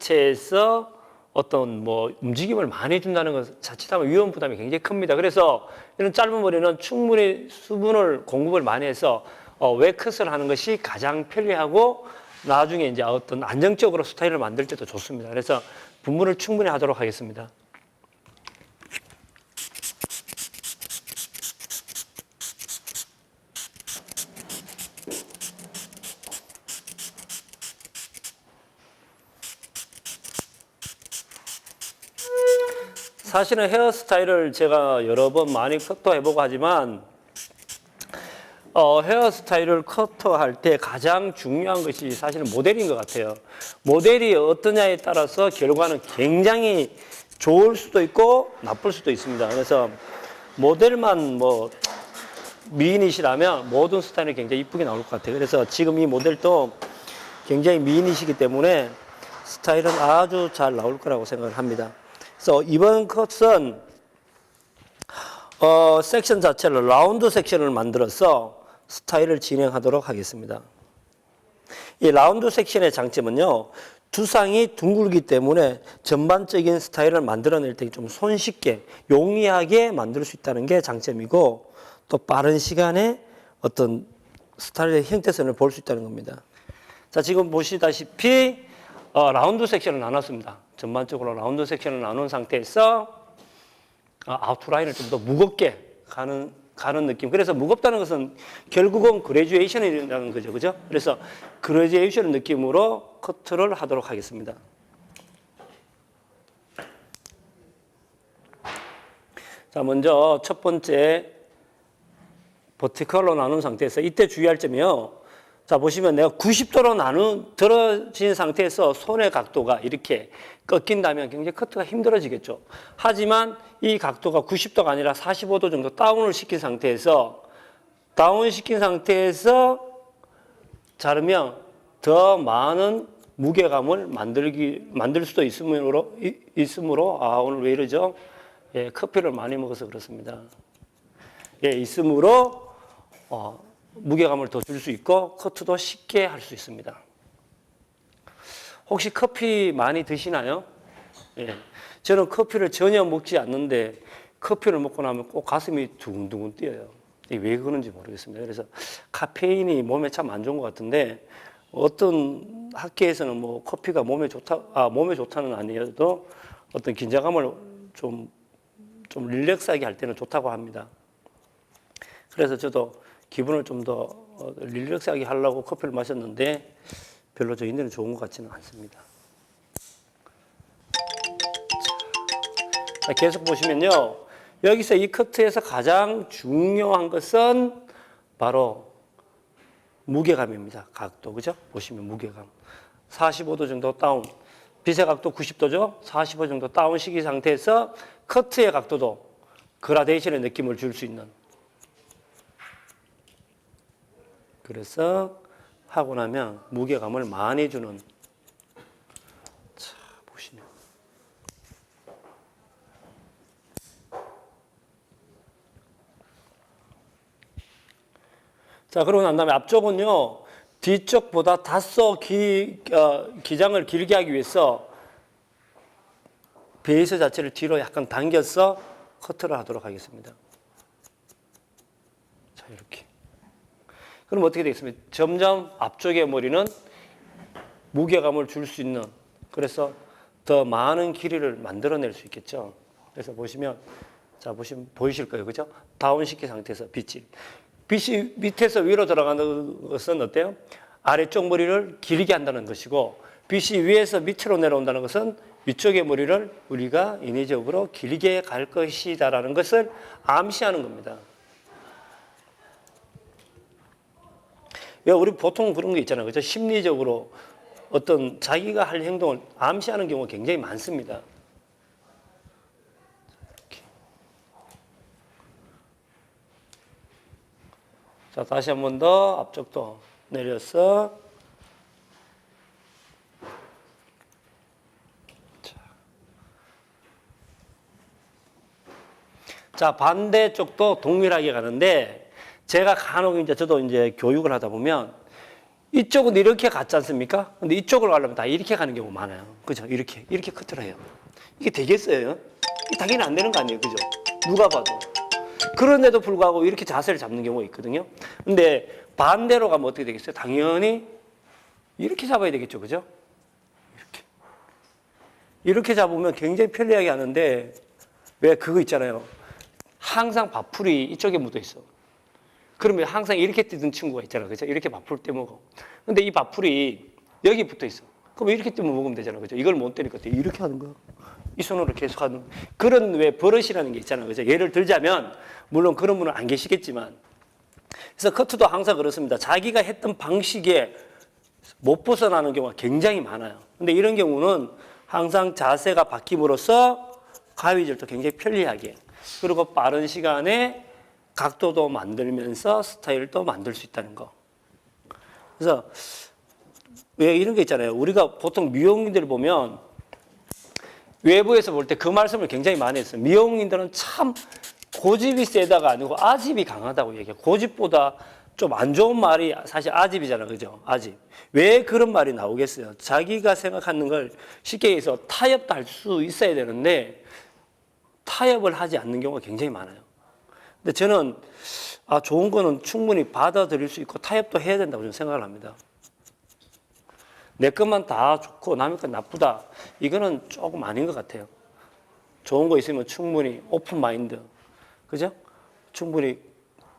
자체에서 어떤 뭐 움직임을 많이 해준다는 것 자칫하면 위험 부담이 굉장히 큽니다. 그래서 이런 짧은 머리는 충분히 수분을 공급을 많이 해서 웨컷을 하는 것이 가장 편리하고 나중에 이제 어떤 안정적으로 스타일을 만들 때도 좋습니다. 그래서 분무를 충분히 하도록 하겠습니다. 사실은 헤어스타일을 제가 여러 번 많이 커터해보고 하지만 헤어스타일을 커터할 때 가장 중요한 것이 사실은 모델인 것 같아요. 모델이 어떠냐에 따라서 결과는 굉장히 좋을 수도 있고 나쁠 수도 있습니다. 그래서 모델만 뭐 미인이시라면 모든 스타일이 굉장히 이쁘게 나올 것 같아요. 그래서 지금 이 모델도 굉장히 미인이시기 때문에 스타일은 아주 잘 나올 거라고 생각을 합니다. 그래서 이번 컷은 섹션 자체를 라운드 섹션을 만들어서 스타일을 진행하도록 하겠습니다. 이 라운드 섹션의 장점은요, 두상이 둥글기 때문에 전반적인 스타일을 만들어낼 때 좀 손쉽게 용이하게 만들 수 있다는 게 장점이고, 또 빠른 시간에 어떤 스타일의 형태선을 볼 수 있다는 겁니다. 자, 지금 보시다시피 라운드 섹션을 나눴습니다. 전반적으로 라운드 섹션을 나눈 상태에서 아웃라인을 좀 더 무겁게 가는 느낌. 그래서 무겁다는 것은 결국은 그레듀에이션이라는 거죠. 그죠? 그래서 그레듀에이션 느낌으로 커트를 하도록 하겠습니다. 자, 먼저 첫 번째 버티컬로 나눈 상태에서 이때 주의할 점이요. 자, 보시면 내가 90도로 들어진 상태에서 손의 각도가 이렇게 꺾인다면 굉장히 커트가 힘들어지겠죠. 하지만 이 각도가 90도가 아니라 45도 정도 다운을 시킨 상태에서 자르면 더 많은 무게감을 만들 수도 있으므로 오늘 왜 이러죠? 예, 커피를 많이 먹어서 그렇습니다. 예, 있으므로 무게감을 더 줄 수 있고 커트도 쉽게 할 수 있습니다. 혹시 커피 많이 드시나요? 예. 저는 커피를 전혀 먹지 않는데 커피를 먹고 나면 꼭 가슴이 두근두근 뛰어요. 왜 그런지 모르겠습니다. 그래서 카페인이 몸에 참 안 좋은 것 같은데 어떤 학계에서는 뭐 커피가 몸에 좋다는 아니어도 어떤 긴장감을 좀 릴렉스하게 할 때는 좋다고 합니다. 그래서 저도 기분을 좀 더 릴렉스하게 하려고 커피를 마셨는데 별로 저희들은 좋은 것 같지는 않습니다. 자, 계속 보시면요. 여기서 이 커트에서 가장 중요한 것은 바로 무게감입니다. 각도, 그죠? 보시면 무게감. 45도 정도 다운. 빗의 각도 90도죠? 45도 정도 다운 시키 상태에서 커트의 각도도 그라데이션의 느낌을 줄 수 있는. 그래서 하고 나면 무게감을 많이 주는. 자, 보시면. 자, 그러고 난 다음에 앞쪽은요, 뒤쪽보다 다소 기장을 길게 하기 위해서 베이스 자체를 뒤로 약간 당겨서 커트를 하도록 하겠습니다. 자, 이렇게. 그럼 어떻게 되겠습니까? 점점 앞쪽의 머리는 무게감을 줄 수 있는, 그래서 더 많은 길이를 만들어낼 수 있겠죠. 그래서 보시면, 자, 보이실 거예요. 그죠? 다운시킨 상태에서 빛이 밑에서 위로 들어가는 것은 어때요? 아래쪽 머리를 길게 한다는 것이고, 빛이 위에서 밑으로 내려온다는 것은 위쪽의 머리를 우리가 인위적으로 길게 갈 것이다라는 것을 암시하는 겁니다. 우리 보통 그런 게 있잖아요. 그죠? 심리적으로 어떤 자기가 할 행동을 암시하는 경우가 굉장히 많습니다. 이렇게. 자, 다시 한 번 더 앞쪽도 내려서. 자, 반대쪽도 동일하게 가는데, 제가 간혹 저도 교육을 하다 보면 이쪽은 이렇게 갔지 않습니까? 근데 이쪽으로 가려면 다 이렇게 가는 경우가 많아요. 그죠? 이렇게 커트를 해요. 이게 되겠어요? 이게 당연히 안 되는 거 아니에요? 그죠? 누가 봐도. 그런데도 불구하고 이렇게 자세를 잡는 경우가 있거든요. 근데 반대로 가면 어떻게 되겠어요? 당연히 이렇게 잡아야 되겠죠. 그죠? 이렇게 잡으면 굉장히 편리하게 하는데, 왜 그거 있잖아요. 항상 밥풀이 이쪽에 묻어 있어. 그러면 항상 이렇게 뜨던 친구가 있잖아. 그죠? 이렇게 밥풀 때 먹어. 근데 이 밥풀이 여기 붙어 있어. 그럼 이렇게 뜨면 먹으면 되잖아. 그죠? 이걸 못 때리니까 이렇게 하는 거야. 이 손으로 계속 하는. 그런 왜 버릇이라는 게 있잖아. 그죠? 예를 들자면, 물론 그런 분은 안 계시겠지만. 그래서 커트도 항상 그렇습니다. 자기가 했던 방식에 못 벗어나는 경우가 굉장히 많아요. 근데 이런 경우는 항상 자세가 바뀜으로써 가위질도 굉장히 편리하게, 그리고 빠른 시간에 각도도 만들면서 스타일도 만들 수 있다는 거. 그래서 왜 이런 게 있잖아요. 우리가 보통 미용인들을 보면 외부에서 볼 때 그 말씀을 굉장히 많이 했어요. 미용인들은 참 고집이 세다가 아니고 아집이 강하다고 얘기해요. 고집보다 좀 안 좋은 말이 사실 아집이잖아. 그죠? 아집. 왜 그런 말이 나오겠어요? 자기가 생각하는 걸 쉽게 해서 타협도 할 수 있어야 되는데 타협을 하지 않는 경우가 굉장히 많아요. 근데 저는 좋은 거는 충분히 받아들일 수 있고 타협도 해야 된다고 저는 생각을 합니다. 내 것만 다 좋고 남의 건 나쁘다. 이거는 조금 아닌 것 같아요. 좋은 거 있으면 충분히 오픈 마인드. 그죠? 충분히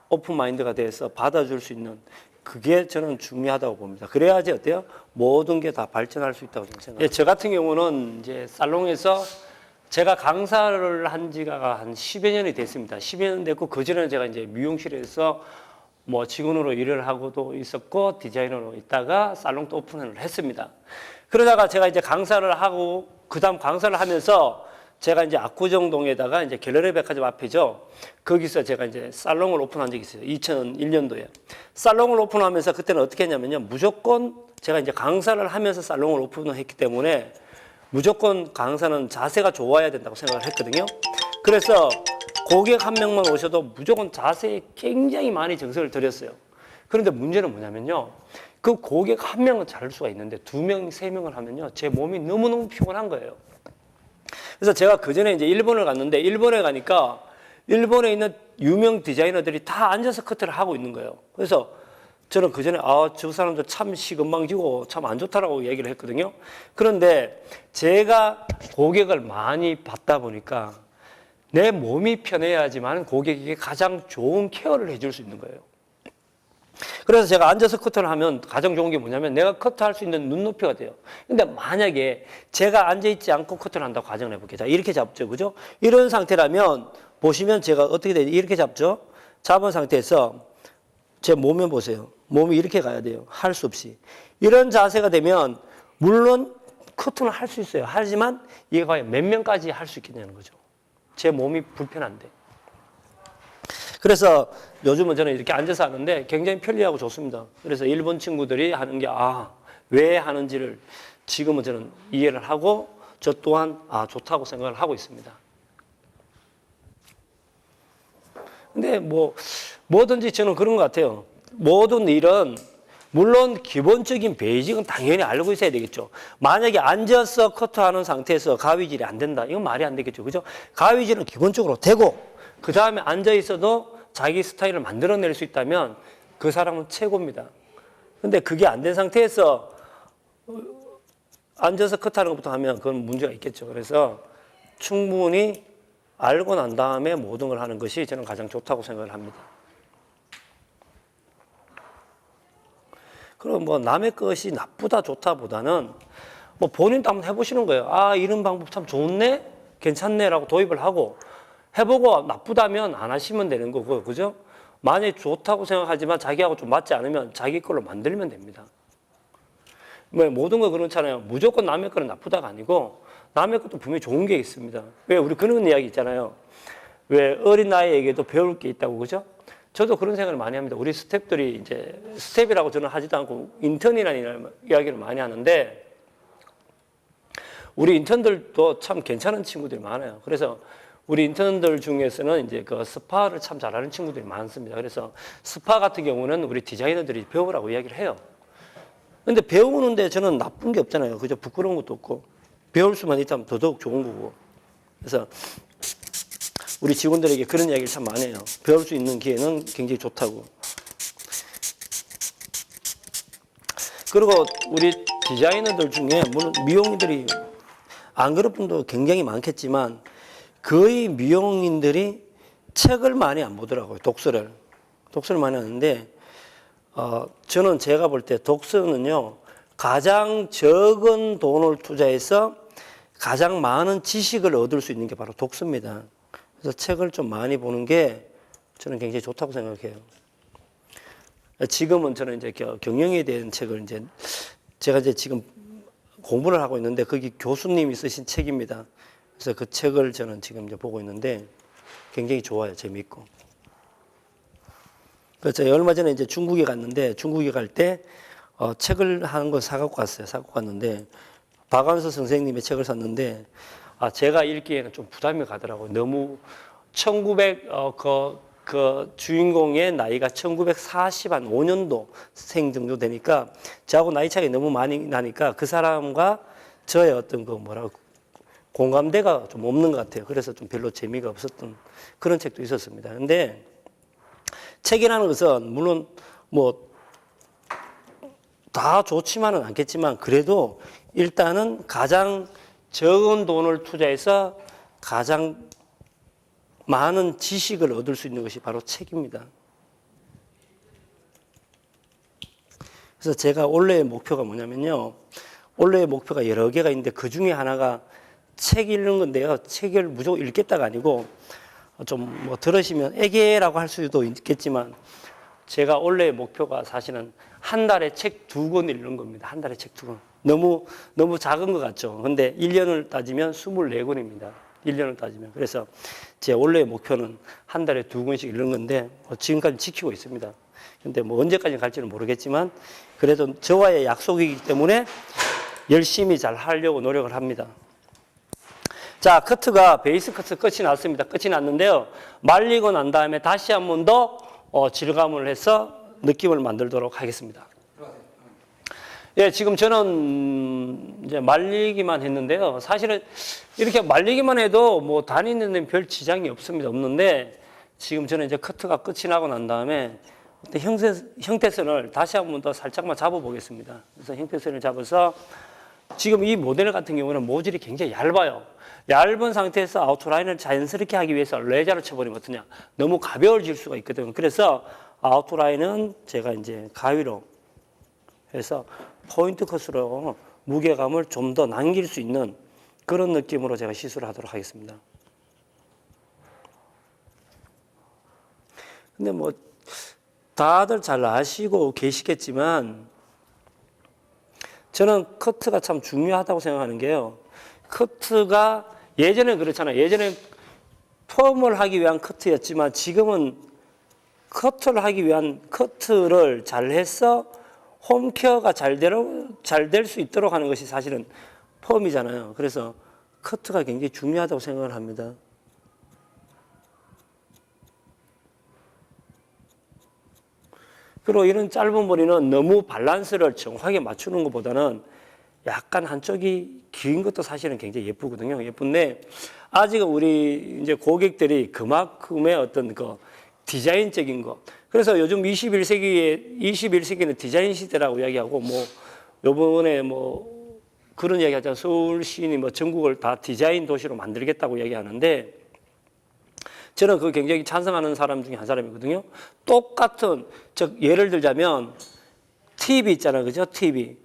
오픈 마인드가 돼서 받아줄 수 있는, 그게 저는 중요하다고 봅니다. 그래야지 어때요? 모든 게 다 발전할 수 있다고 저는 생각합니다. 저 같은 경우는 이제 살롱에서 제가 강사를 한 지가 한 10여 년이 됐습니다. 10여 년 됐고, 그전에는 제가 이제 미용실에서 뭐 직원으로 일을 하고도 있었고, 디자이너로 있다가 살롱도 오픈을 했습니다. 그러다가 제가 이제 강사를 하고, 그 다음 강사를 하면서 제가 이제 압구정동에다가 이제 갤러리 백화점 앞이죠. 거기서 제가 이제 살롱을 오픈한 적이 있어요. 2001년도에. 살롱을 오픈하면서 그때는 어떻게 했냐면요. 무조건 제가 이제 강사를 하면서 살롱을 오픈을 했기 때문에 무조건 강사는 자세가 좋아야 된다고 생각을 했거든요. 그래서 고객 한 명만 오셔도 무조건 자세에 굉장히 많이 정성을 들였어요. 그런데 문제는 뭐냐면요. 그 고객 한 명은 잘할 수가 있는데 2명, 3명을 하면요. 제 몸이 너무너무 피곤한 거예요. 그래서 제가 그 전에 이제 일본을 갔는데, 일본에 가니까 일본에 있는 유명 디자이너들이 다 앉아서 커트를 하고 있는 거예요. 그래서 저는 그 전에 저 사람들 참 시건방지고 참 안 좋다라고 얘기를 했거든요. 그런데 제가 고객을 많이 받다 보니까 내 몸이 편해야지만 고객에게 가장 좋은 케어를 해줄 수 있는 거예요. 그래서 제가 앉아서 커트를 하면 가장 좋은 게 뭐냐면 내가 커트할 수 있는 눈높이가 돼요. 근데 만약에 제가 앉아있지 않고 커트를 한다고 가정을 해볼게요. 자, 이렇게 잡죠. 그죠? 이런 상태라면 보시면 제가 어떻게 되죠? 이렇게 잡죠? 잡은 상태에서 제 몸면 보세요. 몸이 이렇게 가야 돼요. 할 수 없이. 이런 자세가 되면 물론 커트는 할 수 있어요. 하지만 이게 과연 몇 명까지 할 수 있겠냐는 거죠. 제 몸이 불편한데. 그래서 요즘은 저는 이렇게 앉아서 하는데 굉장히 편리하고 좋습니다. 그래서 일본 친구들이 하는 게 왜 하는지를 지금은 저는 이해를 하고 저 또한 좋다고 생각을 하고 있습니다. 근데 뭐든지 저는 그런 것 같아요. 모든 일은 물론 기본적인 베이직은 당연히 알고 있어야 되겠죠. 만약에 앉아서 커트하는 상태에서 가위질이 안 된다. 이건 말이 안 되겠죠. 그죠? 가위질은 기본적으로 되고 그 다음에 앉아 있어도 자기 스타일을 만들어낼 수 있다면 그 사람은 최고입니다. 근데 그게 안 된 상태에서 앉아서 커트하는 것부터 하면 그건 문제가 있겠죠. 그래서 충분히 알고 난 다음에 모든 걸 하는 것이 저는 가장 좋다고 생각을 합니다. 그럼 남의 것이 나쁘다 좋다보다는 본인도 한번 해보시는 거예요. 이런 방법 참 좋네? 괜찮네? 라고 도입을 하고 해보고 나쁘다면 안 하시면 되는 거고요. 그죠? 만약에 좋다고 생각하지만 자기하고 좀 맞지 않으면 자기 걸로 만들면 됩니다. 모든 거 그렇잖아요. 무조건 남의 거는 나쁘다가 아니고 남의 것도 분명히 좋은 게 있습니다. 왜 우리 그런 이야기 있잖아요. 왜 어린 나이에게도 배울 게 있다고. 그죠? 저도 그런 생각을 많이 합니다. 우리 스태프들이 이제 스태프라고 저는 하지도 않고 인턴이라는 이야기를 많이 하는데 우리 인턴들도 참 괜찮은 친구들이 많아요. 그래서 우리 인턴들 중에서는 이제 그 스파를 참 잘하는 친구들이 많습니다. 그래서 스파 같은 경우는 우리 디자이너들이 배우라고 이야기를 해요. 근데 배우는데 저는 나쁜 게 없잖아요. 그죠? 부끄러운 것도 없고. 배울 수만 있다면 더더욱 좋은 거고. 그래서 우리 직원들에게 그런 이야기를 참 많이 해요. 배울 수 있는 기회는 굉장히 좋다고. 그리고 우리 디자이너들 중에 물론 미용인들이 안 그런 분도 굉장히 많겠지만 거의 미용인들이 책을 많이 안 보더라고요. 독서를 많이 하는데 저는 제가 볼 때 독서는요 가장 적은 돈을 투자해서 가장 많은 지식을 얻을 수 있는 게 바로 독서입니다. 그래서 책을 좀 많이 보는 게 저는 굉장히 좋다고 생각해요. 지금은 저는 이제 경영에 대한 책을 이제 제가 이제 지금 공부를 하고 있는데 거기 교수님이 쓰신 책입니다. 그래서 그 책을 저는 지금 이제 보고 있는데 굉장히 좋아요. 재미있고. 그래서 제가 얼마 전에 이제 중국에 갔는데 중국에 갈 때 책을 한 권 사갖고 갔어요. 사갖고 갔는데 박완서 선생님의 책을 샀는데 제가 읽기에는 좀 부담이 가더라고요. 너무 그 주인공의 나이가 1945년도 생 정도 되니까 저하고 나이 차이 너무 많이 나니까 그 사람과 저의 어떤 공감대가 좀 없는 것 같아요. 그래서 좀 별로 재미가 없었던 그런 책도 있었습니다. 근데 책이라는 것은 물론 다 좋지만은 않겠지만 그래도 일단은 가장 적은 돈을 투자해서 가장 많은 지식을 얻을 수 있는 것이 바로 책입니다. 그래서 제가 올해의 목표가 뭐냐면요. 올해의 목표가 여러 개가 있는데 그 중에 하나가 책 읽는 건데요. 책을 무조건 읽겠다가 아니고 좀 들으시면 애계라고 할 수도 있겠지만 제가 올해의 목표가 사실은 한 달에 책 2권 읽는 겁니다. 한 달에 책 2권. 너무 작은 것 같죠. 근데 1년을 따지면 24권입니다. 1년을 따지면. 그래서 제 올해의 목표는 한 달에 2권씩 읽는 건데 지금까지 지키고 있습니다. 근데 언제까지 갈지는 모르겠지만 그래도 저와의 약속이기 때문에 열심히 잘 하려고 노력을 합니다. 자, 베이스 커트 끝이 났습니다. 끝이 났는데요. 말리고 난 다음에 다시 한 번 더 질감을 해서 느낌을 만들도록 하겠습니다. 예, 지금 저는 이제 말리기만 했는데요. 사실은 이렇게 말리기만 해도 다니는 데 별 지장이 없는데 지금 저는 이제 커트가 끝이 나고 난 다음에 형태선을 다시 한 번 더 살짝만 잡아보겠습니다. 그래서 형태선을 잡아서 지금 이 모델 같은 경우는 모질이 굉장히 얇아요. 얇은 상태에서 아웃라인을 자연스럽게 하기 위해서 레자를 쳐버리면 어떠냐. 너무 가벼워질 수가 있거든요. 그래서 아웃라인은 제가 이제 가위로 해서 포인트 컷으로 무게감을 좀 더 남길 수 있는 그런 느낌으로 제가 시술을 하도록 하겠습니다. 근데 다들 잘 아시고 계시겠지만 저는 커트가 참 중요하다고 생각하는 게요. 커트가 예전에 그렇잖아요. 예전에 펌을 하기 위한 커트였지만 지금은 커트를 하기 위한 커트를 잘해서 홈케어가 잘 될 수 있도록 하는 것이 사실은 펌이잖아요. 그래서 커트가 굉장히 중요하다고 생각을 합니다. 그리고 이런 짧은 머리는 너무 밸런스를 정확하게 맞추는 것보다는 약간 한쪽이 긴 것도 사실은 굉장히 예쁘거든요. 예쁜데 아직은 우리 이제 고객들이 그만큼의 어떤 디자인적인 거. 그래서 요즘 21세기는 디자인 시대라고 이야기하고 요번에 그런 이야기 하잖아요. 서울시니 전국을 다 디자인 도시로 만들겠다고 이야기하는데 저는 그거 굉장히 찬성하는 사람 중에 한 사람이거든요. 똑같은, 예를 들자면 TV 있잖아요. 그죠? TV.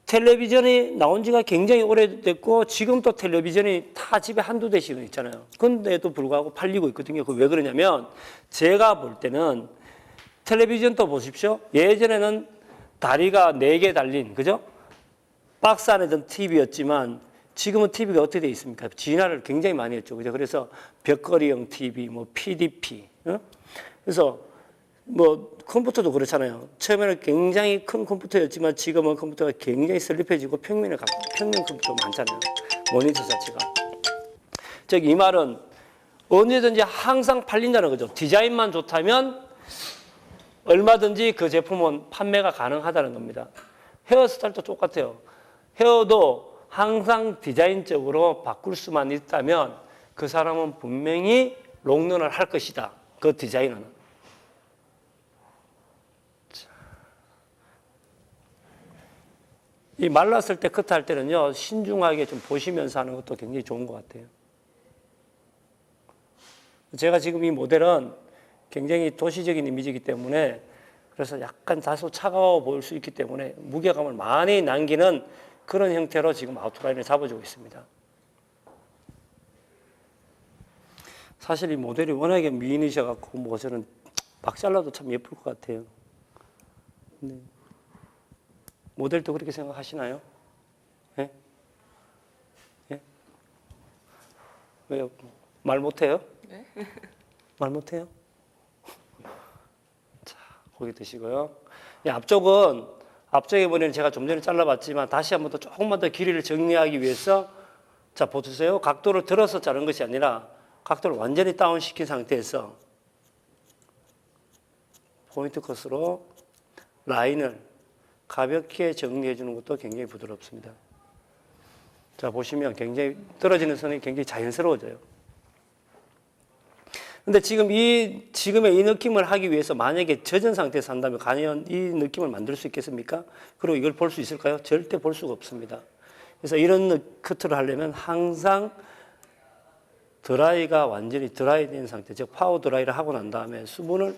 텔레비전이 나온 지가 굉장히 오래됐고 지금 또 텔레비전이 다 집에 한두 대씩은 있잖아요. 그런데도 불구하고 팔리고 있거든요. 그 왜 그러냐면 제가 볼 때는 텔레비전도 보십시오. 예전에는 다리가 4개 달린, 그죠? 박스 안에 든 TV였지만 지금은 TV가 어떻게 되어 있습니까? 진화를 굉장히 많이 했죠. 그죠? 그래서 벽걸이형 TV, PDP. 그래서 컴퓨터도 그렇잖아요. 처음에는 굉장히 큰 컴퓨터였지만 지금은 컴퓨터가 굉장히 슬립해지고 평면 컴퓨터가 많잖아요. 모니터 자체가. 이 말은 언제든지 항상 팔린다는 거죠. 디자인만 좋다면 얼마든지 그 제품은 판매가 가능하다는 겁니다. 헤어스타일도 똑같아요. 헤어도 항상 디자인적으로 바꿀 수만 있다면 그 사람은 분명히 롱런을 할 것이다. 그 디자이너는. 이 말랐을 때 커트할 때는요, 신중하게 좀 보시면서 하는 것도 굉장히 좋은 것 같아요. 제가 지금 이 모델은 굉장히 도시적인 이미지이기 때문에 그래서 약간 다소 차가워 보일 수 있기 때문에 무게감을 많이 남기는 그런 형태로 지금 아웃라인을 잡아주고 있습니다. 사실 이 모델이 워낙에 미인이셔갖고 뭐 저는 막 잘라도 참 예쁠 것 같아요. 네. 모델도 그렇게 생각하시나요? 예? 예? 왜요? 말 못해요? 네. 말 못해요? 자, 고기 드시고요. 이 앞쪽에 보면 제가 좀 전에 잘라봤지만 다시 한번 더 조금만 더 길이를 정리하기 위해서 자, 보세요. 각도를 들어서 자른 것이 아니라 각도를 완전히 다운시킨 상태에서 포인트 컷으로 라인을 가볍게 정리해 주는 것도 굉장히 부드럽습니다. 자, 보시면 굉장히 떨어지는 선이 굉장히 자연스러워져요. 근데 지금의 이 느낌을 하기 위해서 만약에 젖은 상태에서 한다면 과연 이 느낌을 만들 수 있겠습니까? 그리고 이걸 볼 수 있을까요? 절대 볼 수가 없습니다. 그래서 이런 커트를 하려면 항상 드라이가 완전히 드라이된 상태, 즉 파워 드라이를 하고 난 다음에 수분을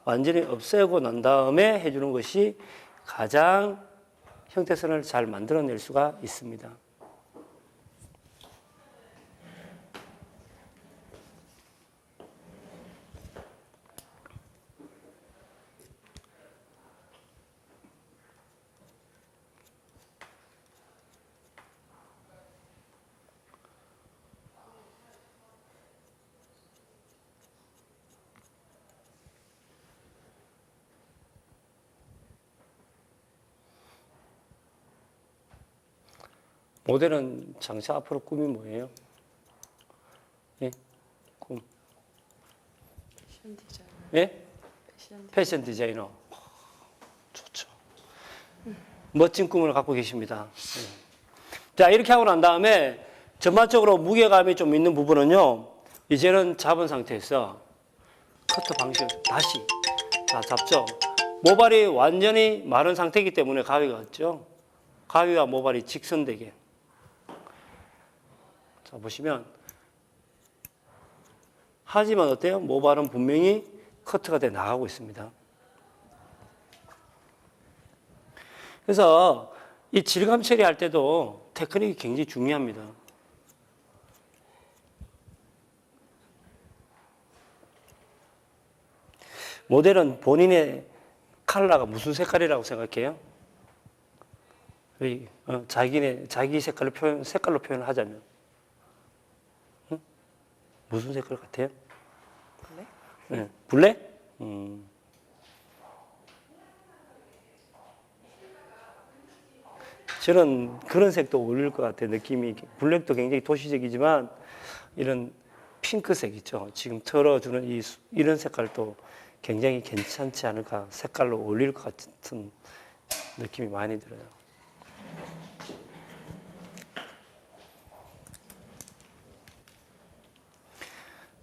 완전히 없애고 난 다음에 해주는 것이 가장 형태선을 잘 만들어낼 수가 있습니다. 모델은 장차 앞으로 꿈이 뭐예요? 예? 꿈. 패션 디자이너. 예? 패션 디자이너. 좋죠. 멋진 꿈을 갖고 계십니다. 예. 자, 이렇게 하고 난 다음에 전반적으로 무게감이 좀 있는 부분은요, 이제는 잡은 상태에서 커트 방식을 다시 자, 잡죠. 모발이 완전히 마른 상태이기 때문에 가위가 없죠. 가위와 모발이 직선되게. 자, 보시면. 하지만 어때요? 모발은 분명히 커트가 돼 나가고 있습니다. 그래서 이 질감 처리할 때도 테크닉이 굉장히 중요합니다. 모델은 본인의 컬러가 무슨 색깔이라고 생각해요? 자기 색깔로 표현을 하자면. 응? 무슨 색깔 같아요? 블랙? 네. 블랙? 저는 그런 색도 어울릴 것 같아요. 느낌이. 블랙도 굉장히 도시적이지만 이런 핑크색 있죠. 지금 틀어주는 이런 색깔도 굉장히 괜찮지 않을까. 색깔로 어울릴 것 같은 느낌이 많이 들어요.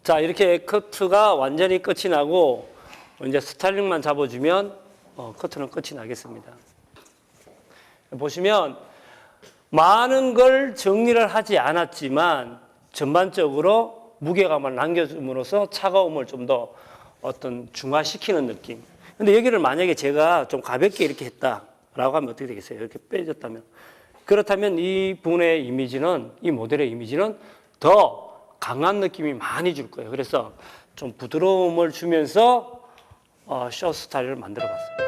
자, 이렇게 커트가 완전히 끝이 나고 이제 스타일링만 잡아주면 커트는 끝이 나겠습니다. 보시면 많은 걸 정리를 하지 않았지만 전반적으로 무게감을 남겨줌으로써 차가움을 좀 더 어떤 중화시키는 느낌. 근데 여기를 만약에 제가 좀 가볍게 이렇게 했다라고 하면 어떻게 되겠어요? 이렇게 빼졌다면. 그렇다면 이 분의 이미지는, 이 모델의 이미지는 더 강한 느낌이 많이 줄 거예요. 그래서 좀 부드러움을 주면서 숏 스타일을 만들어 봤어요.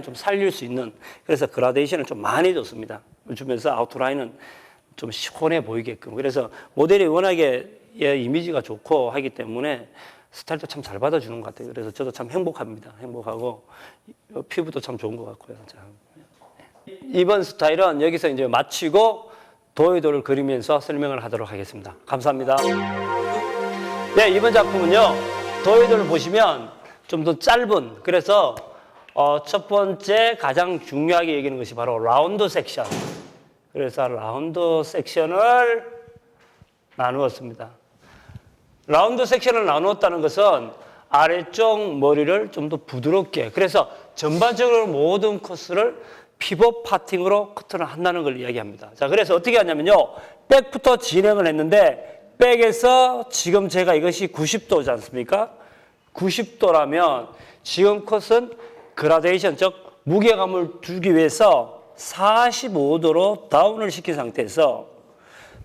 좀 살릴 수 있는, 그래서 그라데이션을 좀 많이 줬습니다. 주면서 아웃라인은 좀 시원해 보이게끔. 그래서 모델이 워낙에 이미지가 좋고 하기 때문에 스타일도 참 잘 받아주는 것 같아요. 그래서 저도 참 행복합니다. 행복하고 피부도 참 좋은 것 같고요. 이번 스타일은 여기서 이제 마치고 도의도를 그리면서 설명을 하도록 하겠습니다. 감사합니다. 네, 이번 작품은요, 도의도를 보시면 좀 더 짧은, 그래서 첫 번째 가장 중요하게 얘기하는 것이 바로 라운드 섹션. 그래서 라운드 섹션을 나누었습니다. 라운드 섹션을 나누었다는 것은 아래쪽 머리를 좀 더 부드럽게, 그래서 전반적으로 모든 코스를 피벗 파팅으로 커트를 한다는 걸 이야기합니다. 자, 그래서 어떻게 하냐면요, 백부터 진행을 했는데, 백에서 지금 제가 이것이 90도지 않습니까? 90도라면 지금 컷은 그라데이션, 즉 무게감을 주기 위해서 45도로 다운을 시킨 상태에서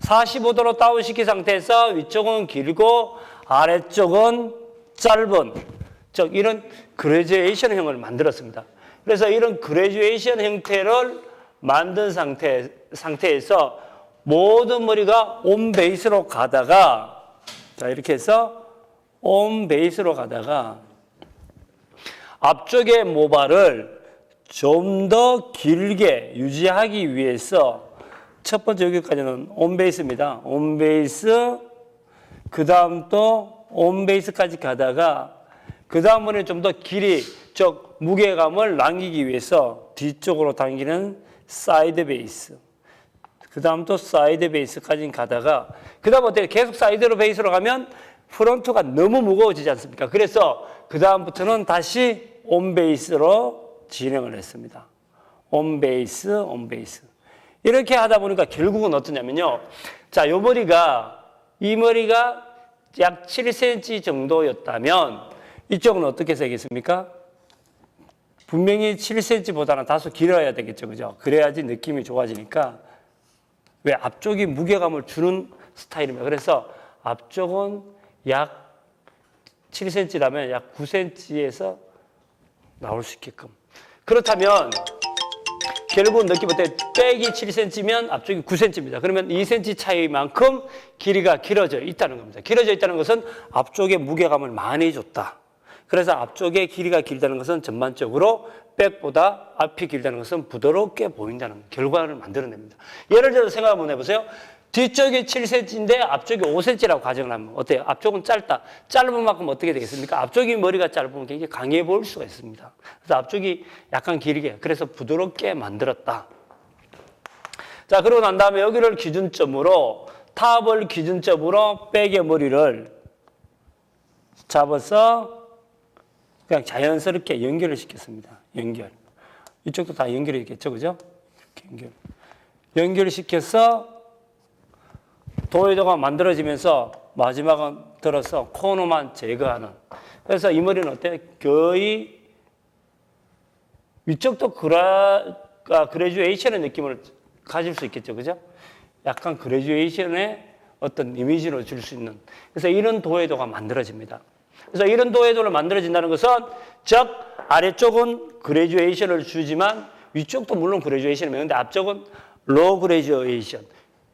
45도로 다운 시킨 상태에서 위쪽은 길고 아래쪽은 짧은, 즉 이런 그레듀에이션형을 만들었습니다. 그래서 이런 그레듀에이션 형태를 만든 상태에서 모든 머리가 온 베이스로 가다가, 자, 이렇게 해서 온 베이스로 가다가 앞쪽의 모발을 좀 더 길게 유지하기 위해서 첫 번째 여기까지는 온 베이스입니다. 온 베이스, 그 다음 또 온 베이스까지 가다가 그 다음번에 좀 더 길이, 즉 무게감을 남기기 위해서 뒤쪽으로 당기는 사이드 베이스, 그 다음 또 사이드 베이스까지 가다가 그 다음 어때요? 계속 사이드로 베이스로 가면 프론트가 너무 무거워지지 않습니까? 그래서 그 다음부터는 다시 온 베이스로 진행을 했습니다. 온 베이스, 온 베이스. 이렇게 하다 보니까 결국은 어떠냐면요. 자, 이 머리가 약 7cm 정도였다면 이쪽은 어떻게 되겠습니까? 분명히 7cm보다는 다소 길어야 되겠죠. 그죠? 그래야지 느낌이 좋아지니까. 왜? 앞쪽이 무게감을 주는 스타일입니다. 그래서 앞쪽은 약 7cm라면 약 9cm에서 나올 수 있게끔. 그렇다면 결국은 느낌 어때요? 백이 7cm면 앞쪽이 9cm입니다. 그러면 2cm 차이만큼 길이가 길어져 있다는 겁니다. 길어져 있다는 것은 앞쪽에 무게감을 많이 줬다. 그래서 앞쪽에 길이가 길다는 것은 전반적으로 백보다 앞이 길다는 것은 부드럽게 보인다는 결과를 만들어냅니다. 예를 들어서 생각 한번 해보세요. 뒤쪽이 7cm인데 앞쪽이 5cm라고 가정을 하면 어때요? 앞쪽은 짧다. 짧은 만큼 어떻게 되겠습니까? 앞쪽이 머리가 짧으면 굉장히 강해 보일 수가 있습니다. 그래서 앞쪽이 약간 길게, 그래서 부드럽게 만들었다. 자, 그러고 난 다음에 여기를 기준점으로, 탑을 기준점으로 백의 머리를 잡아서 그냥 자연스럽게 연결을 시켰습니다. 연결. 이쪽도 다 연결이 있겠죠, 그죠? 이렇게 연결을 시켜서 도의도가 만들어지면서 마지막은 들어서 코너만 제거하는. 그래서 이 머리는 어때요? 거의 위쪽도 그레듀에이션의 느낌을 가질 수 있겠죠, 그죠? 약간 그레듀에이션의 어떤 이미지를 줄 수 있는. 그래서 이런 도의도가 만들어집니다. 그래서 이런 도의도를 만들어진다는 것은, 즉 아래쪽은 그레듀에이션을 주지만 위쪽도 물론 그레듀에이션이 있는데 앞쪽은 로 그레듀에이션,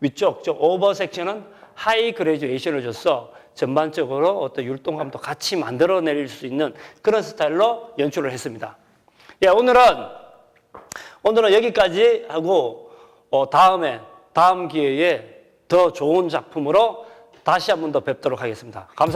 위쪽, 즉 오버 섹션은 하이 그레듀에이션을 줘서 전반적으로 어떤 율동감도 같이 만들어낼 수 있는 그런 스타일로 연출을 했습니다. 예, 오늘은 여기까지 하고 다음 기회에 더 좋은 작품으로 다시 한 번 더 뵙도록 하겠습니다. 감사합니다.